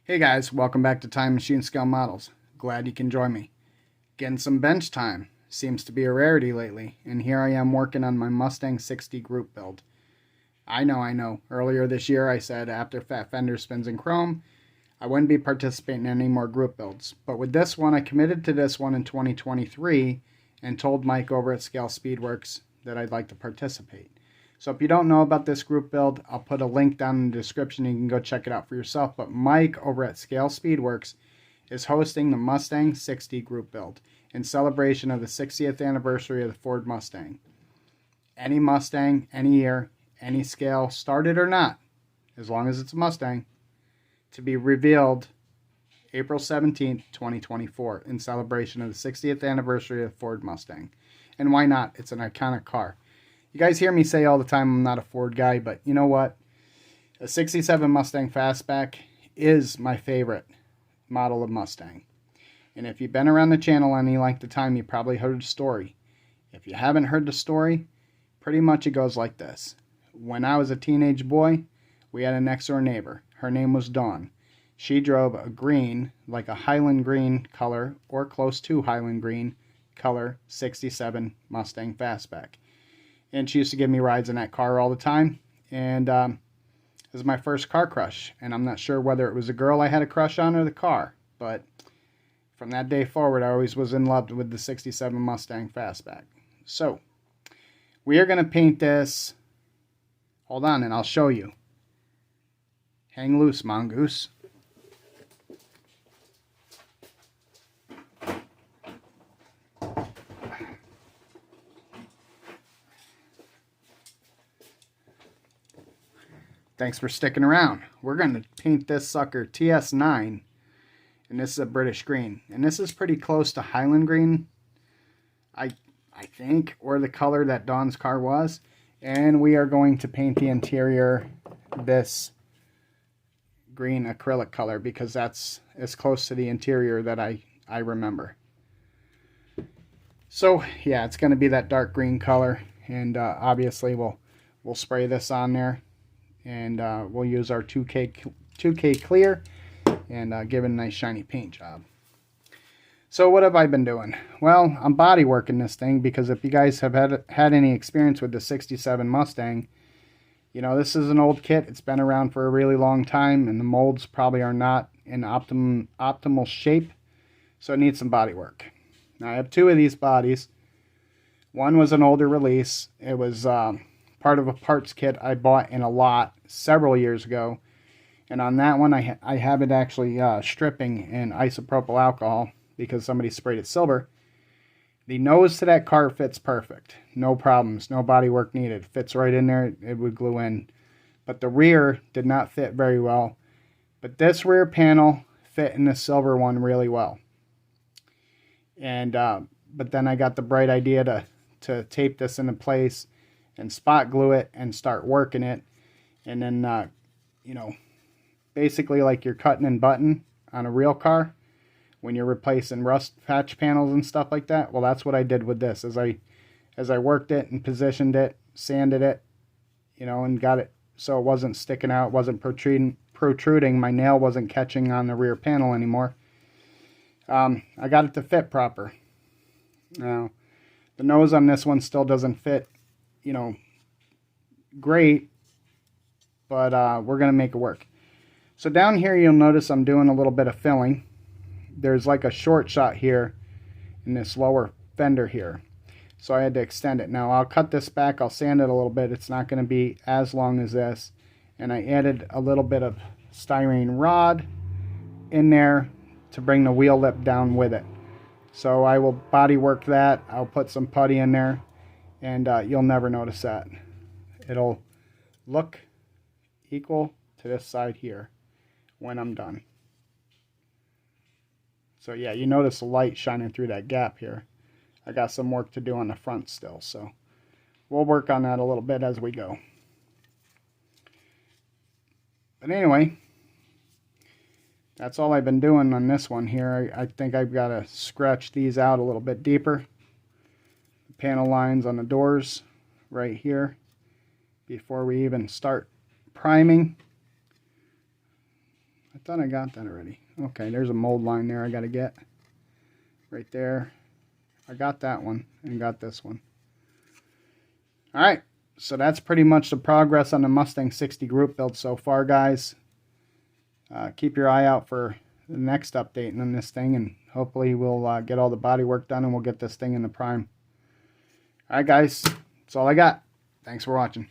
Hey guys, welcome back to Time Machine Scale Models. Glad you can join me. Getting some bench time. Seems to be a rarity lately, and here I am working on my Mustang 60 group build. I know. Earlier this year I said after fat fender spins and chrome, I wouldn't be participating in any more group builds. But with this one, I committed to this one in 2023 and told Mike over at Scale Speedworks that I'd like to participate. So if you don't know about this group build, I'll put a link down in the description. You can go check it out for yourself. But Mike over at Scale Speedworks is hosting the Mustang 60 group build in celebration of the 60th anniversary of the Ford Mustang. Any Mustang, any year, any scale, started or not, as long as it's a Mustang, to be revealed April 17th, 2024 in celebration of the 60th anniversary of the Ford Mustang. And why not? It's an iconic car. You guys hear me say all the time I'm not a Ford guy, but you know what? A 67 Mustang Fastback is my favorite model of Mustang. And if you've been around the channel any length of time, you probably heard the story. If you haven't heard the story, pretty much it goes like this. When I was a teenage boy, we had a next door neighbor. Her name was Dawn. She drove a green, like a Highland green color, or close to Highland green color, 67 Mustang Fastback. And she used to give me rides in that car all the time. And it was my first car crush. And I'm not sure whether it was a girl I had a crush on or the car. But from that day forward, I always was in love with the 67 Mustang Fastback. So, we are going to paint this. Hold on, and I'll show you. Hang loose, mongoose. Thanks for sticking around. We're going to paint this sucker TS9, and this is a British green. And this is pretty close to Highland green, I think, or the color that Dawn's car was. And we are going to paint the interior this green acrylic color because that's as close to the interior that I remember. So, yeah, it's going to be that dark green color, and obviously we'll spray this on there. And we'll use our 2K clear and give it a nice shiny paint job. So what have I been doing? Well, I'm body working this thing because if you guys have had any experience with the 67 Mustang, you know, this is an old kit. It's been around for a really long time, and the molds probably are not in optimal shape, so it needs some body work. Now, I have two of these bodies. One was an older release. It was part of a parts kit I bought in a lot several years ago, and on that one I have it actually stripping in isopropyl alcohol because somebody sprayed it silver. The nose to that car fits perfect, no problems, no body work needed, fits right in there, it would glue in. But the rear did not fit very well, but this rear panel fit in the silver one really well. And but then I got the bright idea to tape this into place and spot glue it and start working it. And then, you know, basically like you're cutting and button on a real car when you're replacing rust patch panels and stuff like that. Well, that's what I did with this. As I worked it and positioned it, sanded it, you know, and got it so it wasn't sticking out, wasn't protruding. My nail wasn't catching on the rear panel anymore. I got it to fit proper. Now, the nose on this one still doesn't fit, you know, great, but we're going to make it work. So down here you'll notice I'm doing a little bit of filling. There's like a short shot here in this lower fender here, so I had to extend it. Now I'll cut this back, I'll sand it a little bit. It's not going to be as long as this, and I added a little bit of styrene rod in there to bring the wheel lip down with it. So I will body work that. I'll put some putty in there, and you'll never notice that. It'll look equal to this side here when I'm done. So yeah, you notice the light shining through that gap here. I got some work to do on the front still, so we'll work on that a little bit as we go. But anyway, that's all I've been doing on this one here. I think I've got to scratch these out a little bit deeper. The panel lines on the doors right here before we even start priming. thought I got that already. Okay, there's a mold line there I got to get. Right there. I got that one and got this one. Alright, so that's pretty much the progress on the Mustang 60 group build so far, guys. Keep your eye out for the next update on this thing, and hopefully we'll get all the body work done and we'll get this thing in the prime. Alright guys, that's all I got. Thanks for watching.